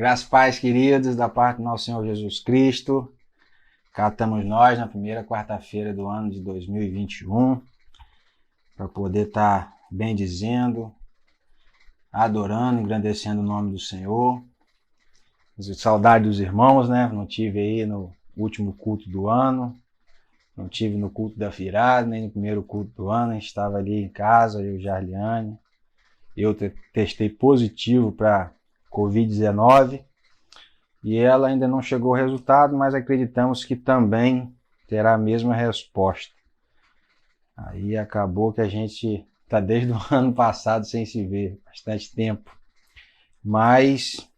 Graças e paz, queridos, da parte do nosso Senhor Jesus Cristo. Cá estamos nós na primeira quarta-feira do ano de 2021 para poder estar bendizendo, adorando, engrandecendo o nome do Senhor. Saudade dos irmãos, né? Não tive aí no último culto do ano, não tive no culto da virada, nem no primeiro culto do ano. A gente estava ali em casa, eu e Jarliane. Eu testei positivo para Covid-19 e ela ainda não chegou ao resultado, mas acreditamos que também terá a mesma resposta. Aí acabou que a gente está desde o ano passado sem se ver, bastante tempo. Mas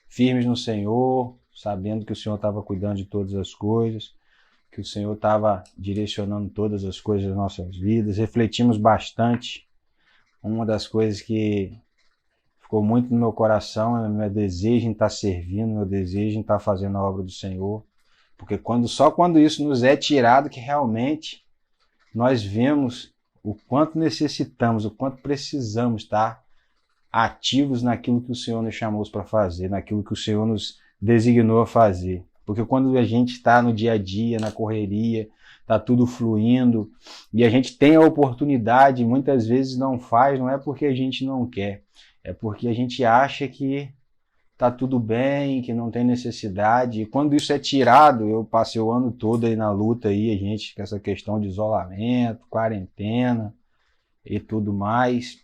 firmes no Senhor, sabendo que o Senhor estava cuidando de todas as coisas, que o Senhor estava direcionando todas as coisas das nossas vidas. Refletimos bastante. Uma das coisas que ficou muito no meu coração é o meu desejo em estar servindo, meu desejo em estar fazendo a obra do Senhor. Porque só quando isso nos é tirado que realmente nós vemos o quanto necessitamos, o quanto precisamos estar ativos naquilo que o Senhor nos chamou para fazer, naquilo que o Senhor nos designou a fazer. Porque quando a gente está no dia a dia, na correria, está tudo fluindo, e a gente tem a oportunidade, muitas vezes não faz, não é porque a gente não quer, é porque a gente acha que está tudo bem, que não tem necessidade. E quando isso é tirado, eu passei o ano todo aí na luta, aí, a gente, com essa questão de isolamento, quarentena e tudo mais.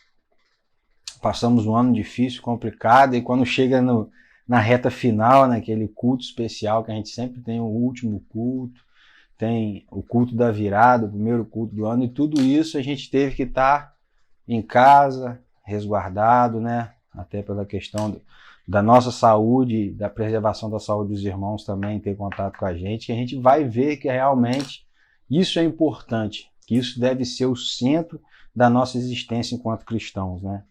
Passamos um ano difícil, complicado, e quando chega na reta final, naquele culto especial que a gente sempre tem, o último culto, tem o culto da virada, o primeiro culto do ano, e tudo isso a gente teve que estar em casa, resguardado, né? Até pela questão da nossa saúde, da preservação da saúde dos irmãos também, ter contato com a gente, que a gente vai ver que realmente isso é importante, que isso deve ser o centro da nossa existência enquanto cristãos, né?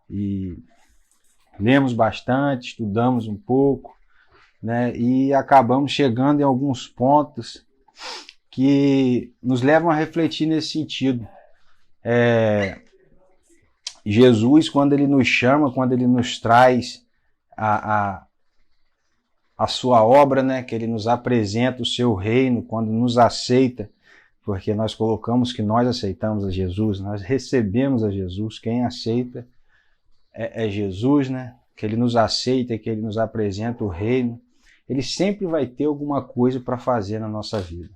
E lemos bastante, estudamos um pouco, né? E acabamos chegando em alguns pontos que nos levam a refletir nesse sentido. Jesus, quando ele nos chama, quando ele nos traz a sua obra, né? Que ele nos apresenta o seu reino, quando nos aceita, porque nós colocamos que nós aceitamos a Jesus, nós recebemos a Jesus, quem aceita é Jesus, né? Que ele nos aceita, que ele nos apresenta o reino, ele sempre vai ter alguma coisa para fazer na nossa vida.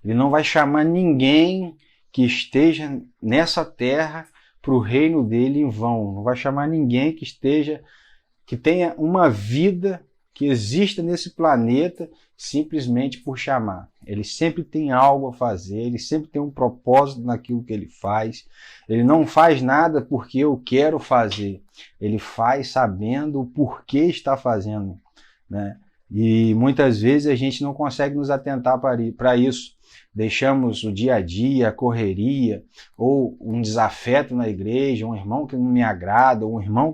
Ele não vai chamar ninguém que esteja nessa terra para o reino dele em vão. Não vai chamar ninguém que tenha uma vida, que exista nesse planeta simplesmente por chamar. Ele sempre tem algo a fazer, ele sempre tem um propósito naquilo que ele faz. Ele não faz nada porque eu quero fazer. Ele faz sabendo o porquê está fazendo, né? E muitas vezes a gente não consegue nos atentar para isso. Deixamos o dia a dia, a correria, ou um desafeto na igreja, um irmão que não me agrada, ou um irmão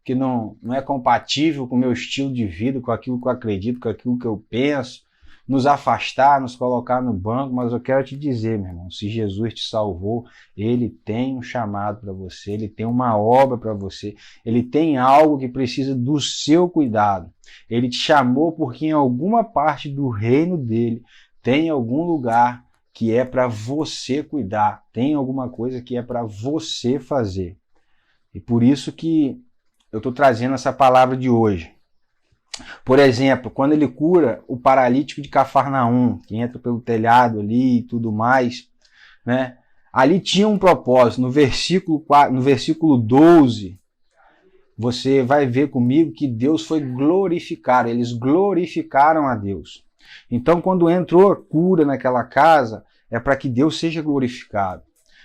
que não é compatível com o meu estilo de vida, com aquilo que eu acredito, com aquilo que eu penso, nos afastar, nos colocar no banco. Mas eu quero te dizer, meu irmão, se Jesus te salvou, ele tem um chamado para você, ele tem uma obra para você, ele tem algo que precisa do seu cuidado. Ele te chamou porque em alguma parte do reino dele tem algum lugar que é para você cuidar, tem alguma coisa que é para você fazer. E por isso que eu estou trazendo essa palavra de hoje. Por exemplo, quando ele cura o paralítico de Cafarnaum, que entra pelo telhado ali e tudo mais, né? Ali tinha um propósito. No versículo 12, você vai ver comigo que Deus foi glorificado. Eles glorificaram a Deus. Então, quando entrou cura naquela casa, é para que Deus seja glorificado.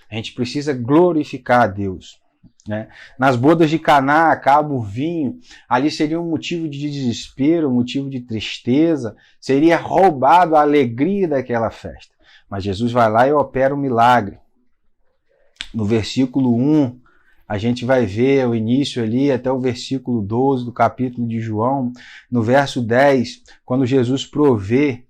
A gente precisa glorificar a Deus, né? Nas bodas de Caná, acaba o vinho, ali seria um motivo de desespero, um motivo de tristeza, seria roubado a alegria daquela festa. Mas Jesus vai lá e opera um milagre. No versículo 1, a gente vai ver o início ali até o versículo 12 do capítulo de João. No verso 10, quando Jesus provê,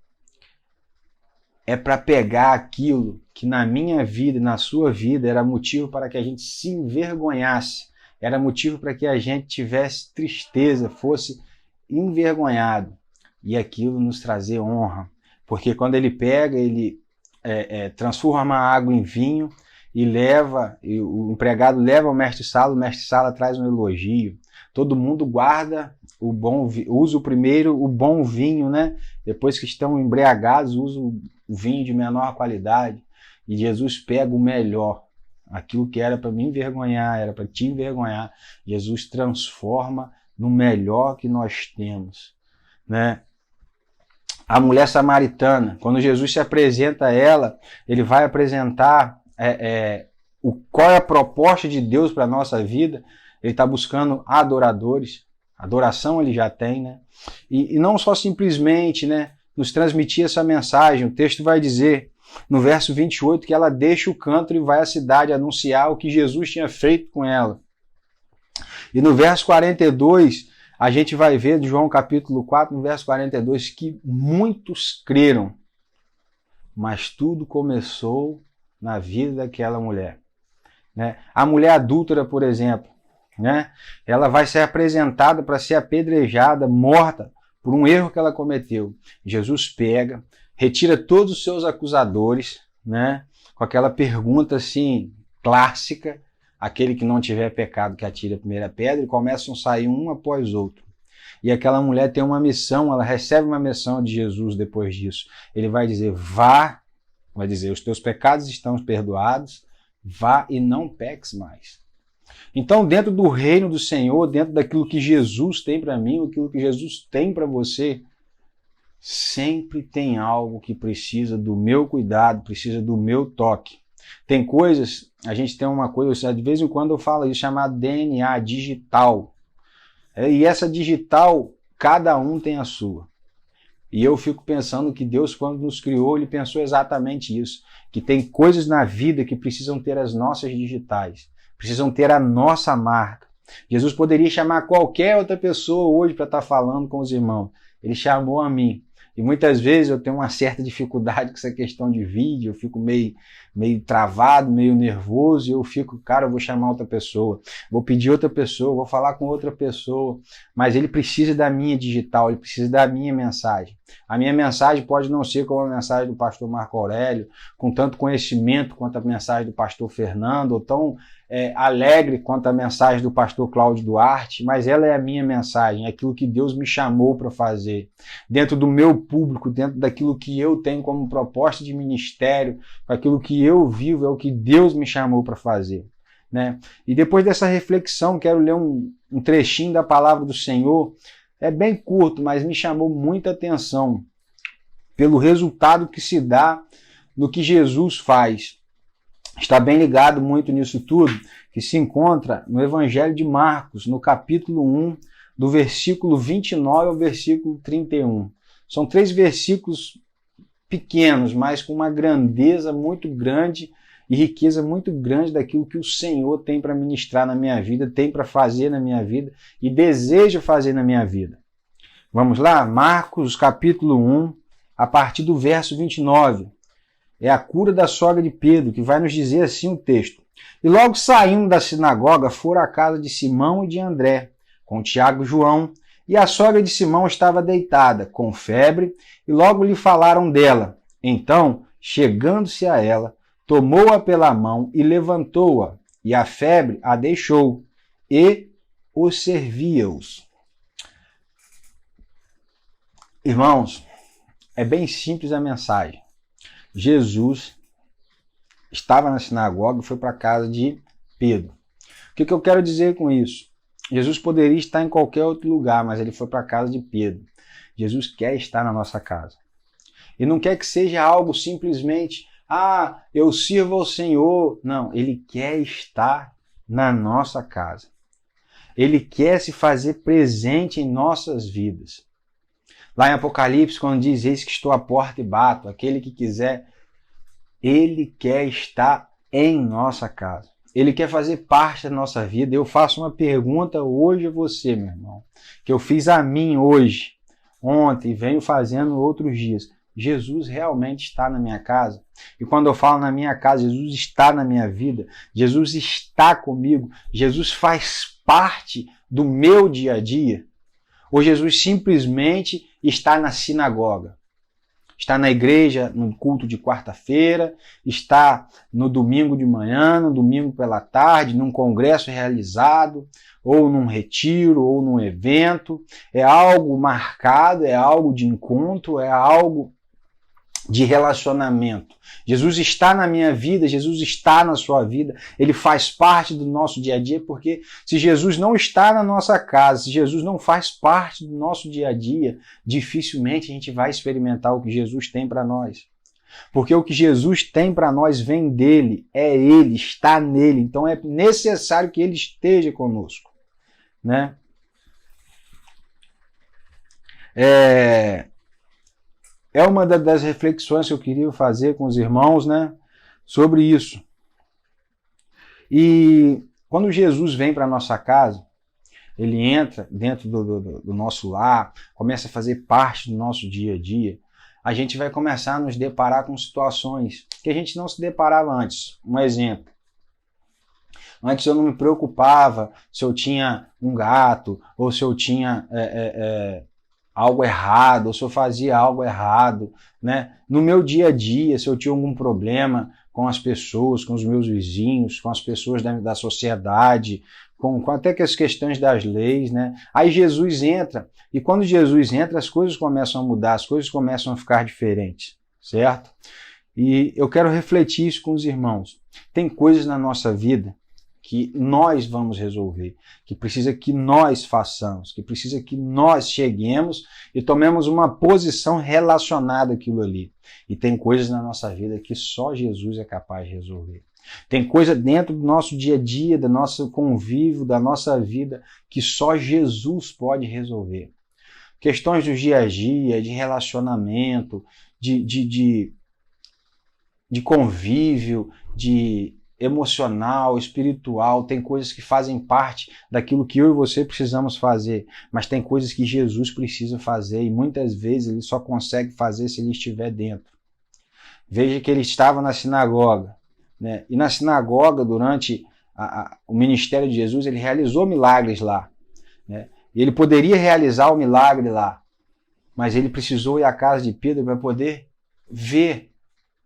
é para pegar aquilo que na minha vida e na sua vida era motivo para que a gente se envergonhasse, era motivo para que a gente tivesse tristeza, fosse envergonhado e aquilo nos trazer honra. Porque quando ele pega, ele transforma a água em vinho e o empregado leva ao mestre-sala, o mestre-sala traz um elogio. Todo mundo guarda usa primeiro o bom vinho, né? Depois que estão embriagados, usa o vinho de menor qualidade. E Jesus pega o melhor, aquilo que era para me envergonhar, era para te envergonhar. Jesus transforma no melhor que nós temos, né? A mulher samaritana, quando Jesus se apresenta a ela, ele vai apresentar qual é a proposta de Deus para a nossa vida. Ele está buscando adoradores, adoração ele já tem, né? E não só simplesmente, né, nos transmitir essa mensagem. O texto vai dizer, no verso 28, que ela deixa o canto e vai à cidade anunciar o que Jesus tinha feito com ela. E no verso 42, a gente vai ver de João capítulo 4, no verso 42, que muitos creram, mas tudo começou na vida daquela mulher, né? A mulher adúltera, por exemplo, né? Ela vai ser apresentada para ser apedrejada, morta, por um erro que ela cometeu. Jesus pega, retira todos os seus acusadores, né? Com aquela pergunta assim, clássica, aquele que não tiver pecado que atire a primeira pedra, e começam a sair um após outro. E aquela mulher tem uma missão, ela recebe uma missão de Jesus depois disso. Ele vai dizer, vá, vai dizer, os teus pecados estão perdoados, vá e não peques mais. Então, dentro do reino do Senhor, dentro daquilo que Jesus tem para mim, aquilo que Jesus tem para você, sempre tem algo que precisa do meu cuidado, precisa do meu toque. Tem coisas, a gente tem uma coisa, de vez em quando eu falo isso, chamado DNA, digital. E essa digital, cada um tem a sua. E eu fico pensando que Deus, quando nos criou, Ele pensou exatamente isso. Que tem coisas na vida que precisam ter as nossas digitais. Precisam ter a nossa marca. Jesus poderia chamar qualquer outra pessoa hoje para estar falando com os irmãos. Ele chamou a mim. E muitas vezes eu tenho uma certa dificuldade com essa questão de vídeo, eu fico meio travado, meio nervoso, e eu fico, cara, eu vou chamar outra pessoa, vou pedir outra pessoa, vou falar com outra pessoa, mas ele precisa da minha digital, ele precisa da minha mensagem. A minha mensagem pode não ser como a mensagem do pastor Marco Aurélio, com tanto conhecimento quanto a mensagem do pastor Fernando, ou tão alegre quanto a mensagem do pastor Cláudio Duarte, mas ela é a minha mensagem, é aquilo que Deus me chamou para fazer, dentro do meu público, dentro daquilo que eu tenho como proposta de ministério, aquilo que eu vivo, é o que Deus me chamou para fazer, né? E depois dessa reflexão, quero ler um trechinho da palavra do Senhor, é bem curto, mas me chamou muita atenção, pelo resultado que se dá no que Jesus faz. Está bem ligado muito nisso tudo, que se encontra no Evangelho de Marcos, no capítulo 1, do versículo 29 ao versículo 31. São 3 versículos pequenos, mas com uma grandeza muito grande e riqueza muito grande daquilo que o Senhor tem para ministrar na minha vida, tem para fazer na minha vida e deseja fazer na minha vida. Vamos lá? Marcos, capítulo 1, a partir do verso 29. É a cura da sogra de Pedro, que vai nos dizer assim o texto. E logo saindo da sinagoga, foram à casa de Simão e de André, com Tiago e João, e a sogra de Simão estava deitada, com febre, e logo lhe falaram dela. Então, chegando-se a ela, tomou-a pela mão e levantou-a, e a febre a deixou, e os servia-os. Irmãos, é bem simples a mensagem. Jesus estava na sinagoga e foi para a casa de Pedro. O que eu quero dizer com isso? Jesus poderia estar em qualquer outro lugar, mas ele foi para a casa de Pedro. Jesus quer estar na nossa casa. E não quer que seja algo simplesmente, eu sirvo ao Senhor. Não, ele quer estar na nossa casa. Ele quer se fazer presente em nossas vidas. Lá em Apocalipse, quando diz, eis que estou à porta e bato, aquele que quiser, ele quer estar em nossa casa. Ele quer fazer parte da nossa vida. Eu faço uma pergunta hoje a você, meu irmão, que eu fiz a mim hoje, ontem, e venho fazendo outros dias. Jesus realmente está na minha casa? E quando eu falo na minha casa, Jesus está na minha vida, Jesus está comigo, Jesus faz parte do meu dia a dia? Ou Jesus simplesmente está na sinagoga? Está na igreja, no culto de quarta-feira, está no domingo de manhã, no domingo pela tarde, num congresso realizado, ou num retiro, ou num evento. É algo marcado, é algo de encontro, é algo de relacionamento. Jesus está na minha vida, Jesus está na sua vida, ele faz parte do nosso dia a dia, porque se Jesus não está na nossa casa, se Jesus não faz parte do nosso dia a dia, dificilmente a gente vai experimentar o que Jesus tem para nós. Porque o que Jesus tem para nós vem dele, é ele, está nele, então é necessário que ele esteja conosco, né? É uma das reflexões que eu queria fazer com os irmãos, né, sobre isso. E quando Jesus vem para a nossa casa, ele entra dentro do nosso lar, começa a fazer parte do nosso dia a dia, a gente vai começar a nos deparar com situações que a gente não se deparava antes. Um exemplo. Antes eu não me preocupava se eu tinha um gato, ou se eu tinha algo errado, ou se eu fazia algo errado, né? No meu dia a dia, se eu tinha algum problema com as pessoas, com os meus vizinhos, com as pessoas da sociedade, com até que as questões das leis, né? Aí Jesus entra, e quando Jesus entra, as coisas começam a mudar, as coisas começam a ficar diferentes, certo? E eu quero refletir isso com os irmãos. Tem coisas na nossa vida que nós vamos resolver, que precisa que nós façamos, que precisa que nós cheguemos e tomemos uma posição relacionada àquilo ali. E tem coisas na nossa vida que só Jesus é capaz de resolver. Tem coisa dentro do nosso dia a dia, do nosso convívio, da nossa vida, que só Jesus pode resolver. Questões do dia a dia, de relacionamento, de convívio, de emocional, espiritual, tem coisas que fazem parte daquilo que eu e você precisamos fazer, mas tem coisas que Jesus precisa fazer e muitas vezes ele só consegue fazer se ele estiver dentro. Veja que ele estava na sinagoga, né? E na sinagoga, durante o ministério de Jesus, ele realizou milagres lá, né? E ele poderia realizar o milagre lá, mas ele precisou ir à casa de Pedro para poder ver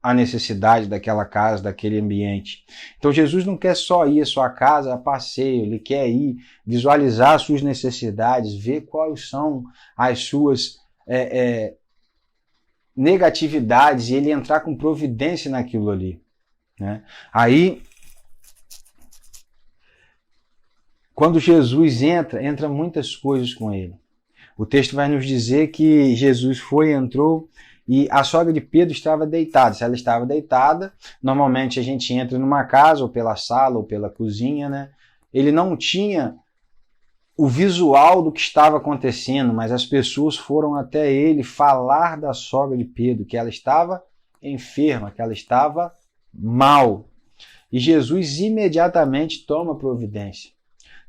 a necessidade daquela casa, daquele ambiente. Então Jesus não quer só ir à sua casa a passeio, ele quer ir visualizar as suas necessidades, ver quais são as suas negatividades e ele entrar com providência naquilo ali, né? Aí, quando Jesus entra muitas coisas com ele. O texto vai nos dizer que Jesus entrou e a sogra de Pedro estava deitada. Se ela estava deitada, normalmente a gente entra numa casa, ou pela sala, ou pela cozinha, né? Ele não tinha o visual do que estava acontecendo, mas as pessoas foram até ele falar da sogra de Pedro, que ela estava enferma, que ela estava mal. E Jesus imediatamente toma providência.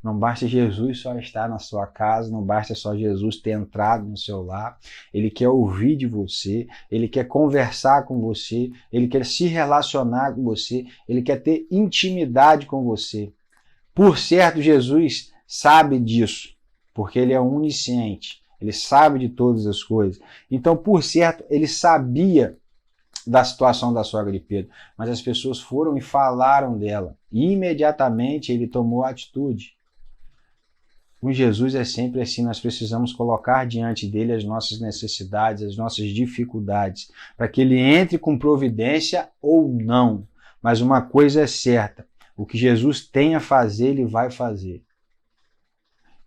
Não basta Jesus só estar na sua casa, não basta só Jesus ter entrado no seu lar. Ele quer ouvir de você, ele quer conversar com você, ele quer se relacionar com você, ele quer ter intimidade com você. Por certo, Jesus sabe disso, porque ele é onisciente, ele sabe de todas as coisas. Então, por certo, ele sabia da situação da sogra de Pedro, mas as pessoas foram e falaram dela. E imediatamente ele tomou atitude. Com Jesus é sempre assim, nós precisamos colocar diante dele as nossas necessidades, as nossas dificuldades, para que ele entre com providência ou não. Mas uma coisa é certa, o que Jesus tem a fazer, ele vai fazer.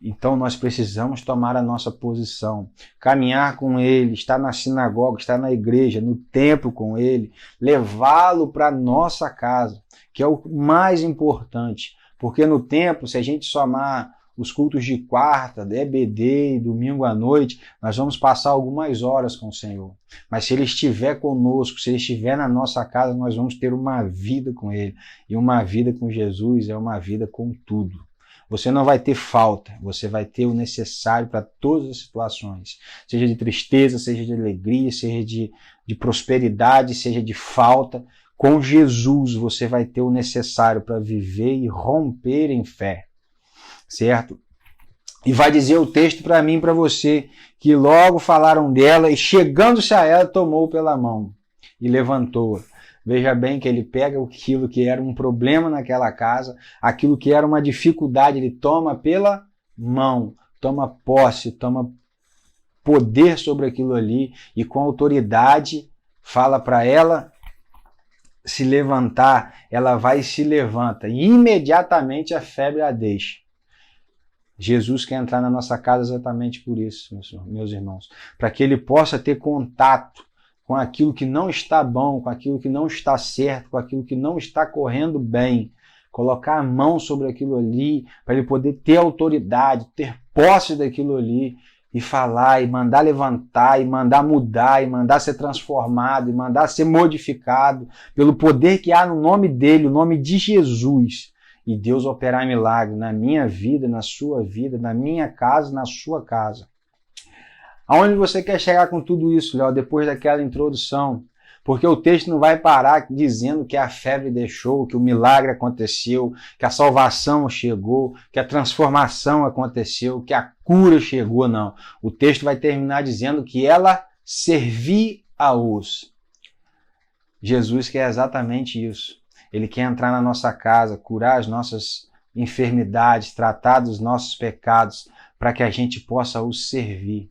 Então nós precisamos tomar a nossa posição, caminhar com ele, estar na sinagoga, estar na igreja, no templo com ele, levá-lo para a nossa casa, que é o mais importante, porque no templo, se a gente somar os cultos de quarta, EBD e domingo à noite, nós vamos passar algumas horas com o Senhor. Mas se Ele estiver conosco, se Ele estiver na nossa casa, nós vamos ter uma vida com Ele. E uma vida com Jesus é uma vida com tudo. Você não vai ter falta, você vai ter o necessário para todas as situações. Seja de tristeza, seja de alegria, seja de prosperidade, seja de falta. Com Jesus você vai ter o necessário para viver e romper em fé. Certo? E vai dizer o texto para mim e para você, que logo falaram dela e chegando-se a ela, tomou pela mão e levantou-a. Veja bem que ele pega aquilo que era um problema naquela casa, aquilo que era uma dificuldade, ele toma pela mão, toma posse, toma poder sobre aquilo ali e com autoridade fala para ela se levantar, ela vai e se levanta e imediatamente a febre a deixa. Jesus quer entrar na nossa casa exatamente por isso, meus irmãos, para que ele possa ter contato com aquilo que não está bom, com aquilo que não está certo, com aquilo que não está correndo bem, colocar a mão sobre aquilo ali, para ele poder ter autoridade, ter posse daquilo ali, e falar, e mandar levantar, e mandar mudar, e mandar ser transformado, e mandar ser modificado, pelo poder que há no nome dele, o nome de Jesus. E Deus operar milagre na minha vida, na sua vida, na minha casa, na sua casa. Aonde você quer chegar com tudo isso, Léo, depois daquela introdução? Porque o texto não vai parar dizendo que a febre deixou, que o milagre aconteceu, que a salvação chegou, que a transformação aconteceu, que a cura chegou, não. O texto vai terminar dizendo que ela servia-os. Jesus quer exatamente isso. Ele quer entrar na nossa casa, curar as nossas enfermidades, tratar dos nossos pecados, para que a gente possa os servir.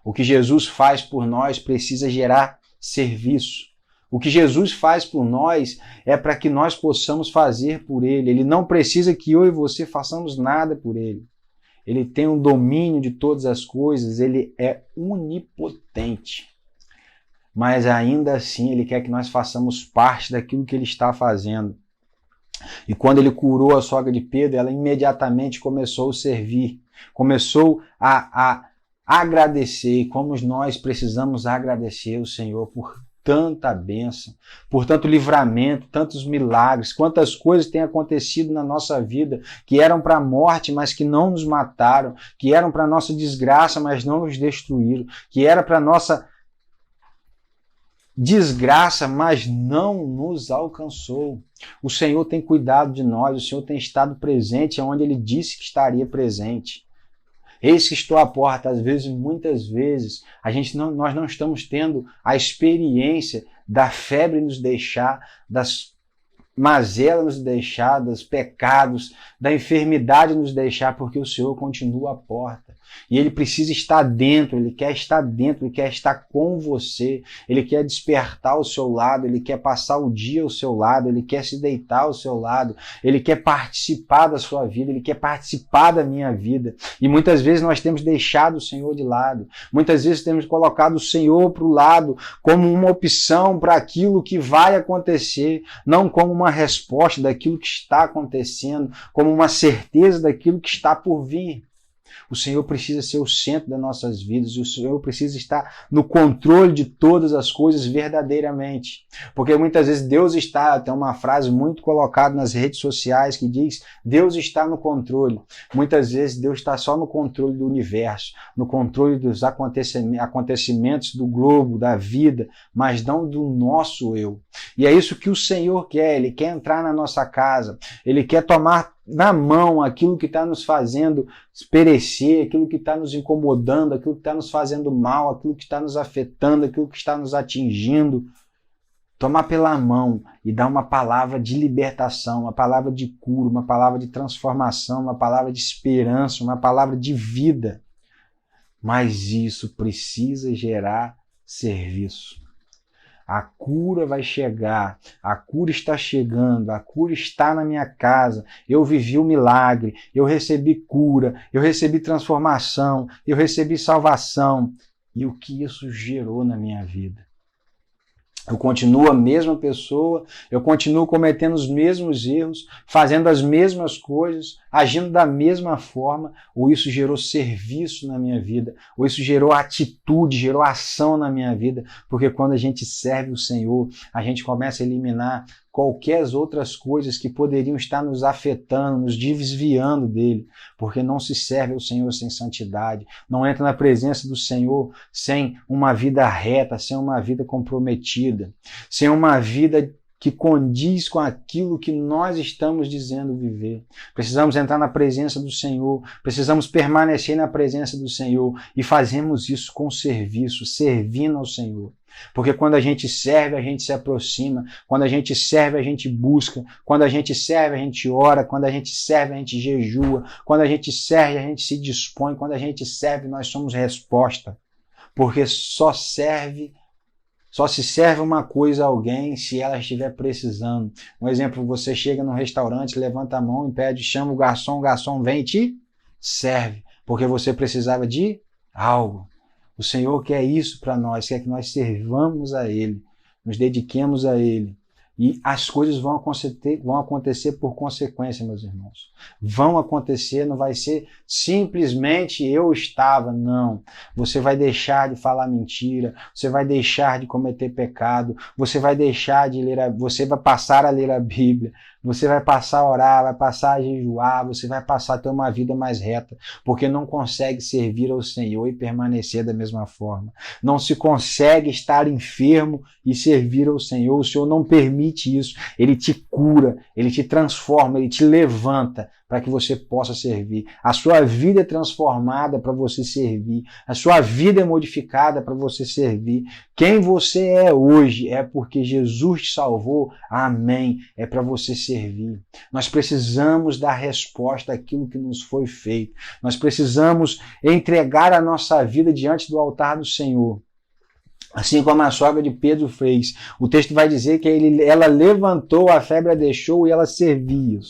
O que Jesus faz por nós precisa gerar serviço. O que Jesus faz por nós é para que nós possamos fazer por Ele. Ele não precisa que eu e você façamos nada por Ele. Ele tem o domínio de todas as coisas, Ele é onipotente. Mas ainda assim Ele quer que nós façamos parte daquilo que Ele está fazendo. E quando Ele curou a sogra de Pedro, ela imediatamente começou a servir, começou a agradecer, e como nós precisamos agradecer o Senhor por tanta bênção, por tanto livramento, tantos milagres, quantas coisas têm acontecido na nossa vida que eram para a morte, mas que não nos mataram, que eram para a nossa desgraça, mas não nos destruíram, que era para a nossa desgraça, mas não nos alcançou. O Senhor tem cuidado de nós, o Senhor tem estado presente onde Ele disse que estaria presente. Eis que estou à porta, às vezes, muitas vezes, nós não estamos tendo a experiência da febre nos deixar, das mazelas nos deixar, dos pecados, da enfermidade nos deixar, porque o Senhor continua à porta. E Ele precisa estar dentro, Ele quer estar dentro, Ele quer estar com você, Ele quer despertar ao seu lado, Ele quer passar o dia ao seu lado, Ele quer se deitar ao seu lado, Ele quer participar da sua vida, Ele quer participar da minha vida. E muitas vezes nós temos deixado o Senhor de lado, muitas vezes temos colocado o Senhor para o lado como uma opção para aquilo que vai acontecer, não como uma resposta daquilo que está acontecendo, como uma certeza daquilo que está por vir. O Senhor precisa ser o centro das nossas vidas, o Senhor precisa estar no controle de todas as coisas verdadeiramente. Porque muitas vezes Deus está, tem uma frase muito colocada nas redes sociais que diz, Deus está no controle. Muitas vezes Deus está só no controle do universo, no controle dos acontecimentos do globo, da vida, mas não do nosso eu. E é isso que o Senhor quer, Ele quer entrar na nossa casa, Ele quer tomar na mão aquilo que está nos fazendo perecer, aquilo que está nos incomodando, aquilo que está nos fazendo mal, aquilo que está nos afetando, aquilo que está nos atingindo. Tomar pela mão e dar uma palavra de libertação, uma palavra de cura, uma palavra de transformação, uma palavra de esperança, uma palavra de vida. Mas isso precisa gerar serviço. A cura vai chegar, a cura está chegando, a cura está na minha casa. Eu vivi o milagre, eu recebi cura, eu recebi transformação, eu recebi salvação. E o que isso gerou na minha vida? Eu continuo a mesma pessoa, eu continuo cometendo os mesmos erros, fazendo as mesmas coisas, agindo da mesma forma, ou isso gerou serviço na minha vida, ou isso gerou atitude, gerou ação na minha vida, porque quando a gente serve o Senhor, a gente começa a eliminar qualquer outras coisas que poderiam estar nos afetando, nos desviando dele, porque não se serve ao Senhor sem santidade, não entra na presença do Senhor sem uma vida reta, sem uma vida comprometida, sem uma vida que condiz com aquilo que nós estamos dizendo viver. Precisamos entrar na presença do Senhor, precisamos permanecer na presença do Senhor e fazemos isso com serviço, servindo ao Senhor. Porque quando a gente serve, a gente se aproxima. Quando a gente serve, a gente busca. Quando a gente serve, a gente ora. Quando a gente serve, a gente jejua. Quando a gente serve, a gente se dispõe. Quando a gente serve, nós somos resposta. Porque só se serve uma coisa a alguém se ela estiver precisando. Um exemplo, você chega num restaurante, levanta a mão e pede, chama o garçom vem e te serve. Porque você precisava de algo. O Senhor quer isso para nós, quer que nós servamos a Ele, nos dediquemos a Ele. E as coisas vão acontecer por consequência, meus irmãos. Vão acontecer, não vai ser simplesmente eu estava, não. Você vai deixar de falar mentira, você vai deixar de cometer pecado, você vai deixar de ler, você vai passar a ler a Bíblia, você vai passar a orar, vai passar a jejuar, você vai passar a ter uma vida mais reta, porque não consegue servir ao Senhor e permanecer da mesma forma. Não se consegue estar enfermo e servir ao Senhor. O Senhor não permite isso. Ele te cura, Ele te transforma, Ele te levanta para que você possa servir. A sua vida é transformada para você servir. A sua vida é modificada para você servir. Quem você é hoje é porque Jesus te salvou. Amém. É para você servir. Nós precisamos dar resposta àquilo que nos foi feito. Nós precisamos entregar a nossa vida diante do altar do Senhor. Assim como a sogra de Pedro fez. O texto vai dizer que ela levantou, a febre a deixou e ela servia.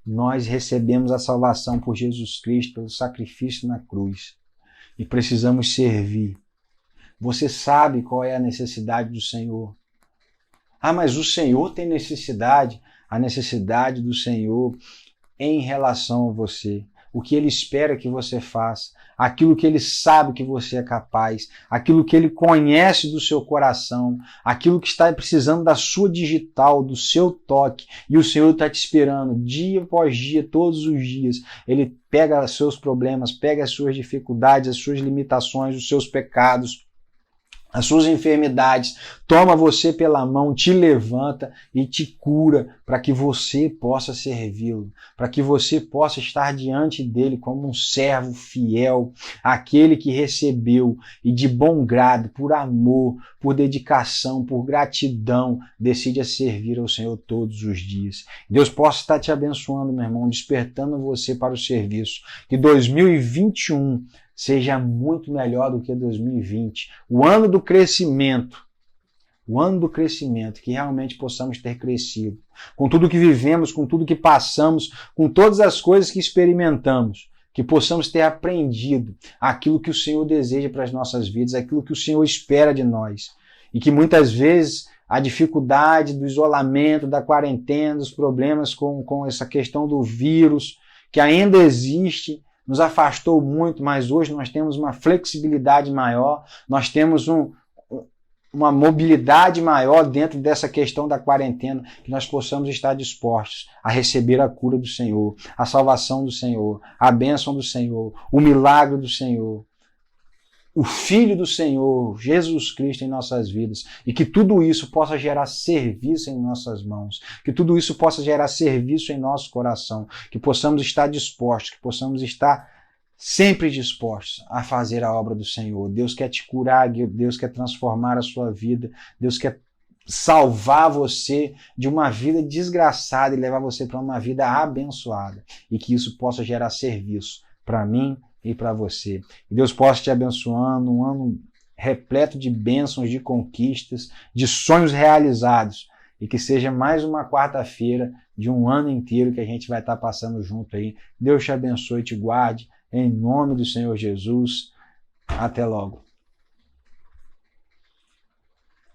Nós recebemos a salvação por Jesus Cristo, pelo sacrifício na cruz. E precisamos servir. Você sabe qual é a necessidade do Senhor. Ah, mas o Senhor tem necessidade. A necessidade do Senhor em relação a você. O que Ele espera que você faça, aquilo que Ele sabe que você é capaz, aquilo que Ele conhece do seu coração, aquilo que está precisando da sua digital, do seu toque, e o Senhor está te esperando dia após dia, todos os dias. Ele pega os seus problemas, pega as suas dificuldades, as suas limitações, os seus pecados, as suas enfermidades, toma você pela mão, te levanta e te cura para que você possa servi-lo, para que você possa estar diante dele como um servo fiel, aquele que recebeu e de bom grado, por amor, por dedicação, por gratidão, decide a servir ao Senhor todos os dias. Deus possa estar te abençoando, meu irmão, despertando você para o serviço. Que 2021 seja muito melhor do que 2020. O ano do crescimento, que realmente possamos ter crescido. Com tudo que vivemos, com tudo que passamos, com todas as coisas que experimentamos, que possamos ter aprendido aquilo que o Senhor deseja para as nossas vidas, aquilo que o Senhor espera de nós. E que muitas vezes a dificuldade do isolamento, da quarentena, dos problemas com essa questão do vírus, que ainda existe, nos afastou muito, mas hoje nós temos uma flexibilidade maior, nós temos uma mobilidade maior dentro dessa questão da quarentena, que nós possamos estar dispostos a receber a cura do Senhor, a salvação do Senhor, a bênção do Senhor, o milagre do Senhor, o Filho do Senhor, Jesus Cristo em nossas vidas, e que tudo isso possa gerar serviço em nossas mãos, que tudo isso possa gerar serviço em nosso coração, que possamos estar dispostos, que possamos estar sempre dispostos a fazer a obra do Senhor. Deus quer te curar, Deus quer transformar a sua vida, Deus quer salvar você de uma vida desgraçada e levar você para uma vida abençoada, e que isso possa gerar serviço para mim e para você. Que Deus possa te abençoando, um ano repleto de bênçãos, de conquistas, de sonhos realizados, e que seja mais uma quarta-feira de um ano inteiro que a gente vai estar passando junto aí. Deus te abençoe e te guarde, em nome do Senhor Jesus. Até logo.